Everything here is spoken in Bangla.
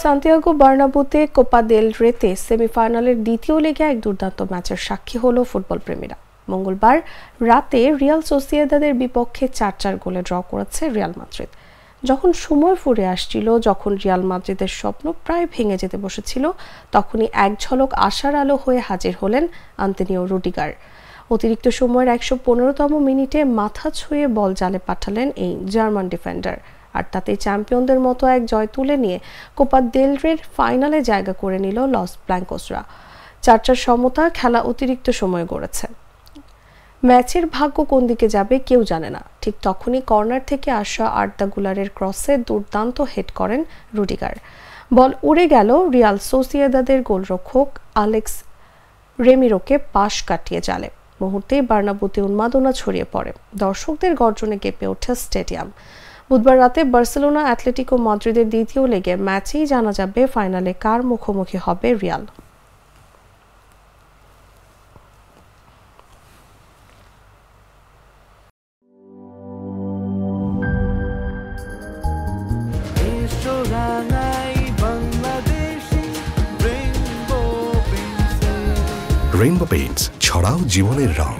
সান্তিয়াগো বার্নাব্যুতে কোপা দেল রেতে সেমিফাইনালের দ্বিতীয় লেগে এক দুর্দান্ত ম্যাচের সাক্ষী হলো ফুটবল প্রেমীরা। মঙ্গলবার রাতে রিয়াল সোসিয়েদাদের বিপক্ষে ৪-৪ গোলে ড্র করেছে রিয়াল মাদ্রিদ। যখন সময় ফুরে আসছিল, যখন রিয়াল মাদ্রিদের স্বপ্ন প্রায় ভেঙে যেতে বসেছিল, তখনই এক ঝলক আশার আলো হয়ে হাজির হলেন আন্তোনিও রুডিগার। অতিরিক্ত সময়ের ১১৫তম মিনিটে মাথা ছুঁয়ে বল জালে পাঠালেন এই জার্মান ডিফেন্ডার, আর তাতে চ্যাম্পিয়নদের মতো এক জয় তুলে নিয়ে কোপা দেল রের ফাইনালে জায়গা করে নিল লস ব্ল্যাঙ্কোসরা। ৪-৪ সমতা খেলা অতিরিক্ত সময়ে গড়েছে। ম্যাচের ভাগ্য কোন দিকে যাবে কেউ জানে না। ঠিক তখনই কর্নার থেকে আসা আর্দা গুলারের ক্রসে দুর্দান্ত হেড করেন রুডিগার। বল উড়ে গেল রিয়াল সোসিয়েদাদের গোলরক্ষক আলেক্স রেমিরোকে পাশ কাটিয়ে জালে। মুহূর্তেই বার্নাব্যুতে উন্মাদনা ছড়িয়ে পড়ে, দর্শকদের গর্জনে কেঁপে ওঠে স্টেডিয়াম। বুধবার রাতে বার্সেলোনা অ্যাটলেটিকো মাদ্রিদের দ্বিতীয় লেগের ম্যাচেই জানা যাবে ফাইনালে কার মুখোমুখি হবে রিয়াল। রেইনবো পেইন্টস, ছড়াও জীবনের রং।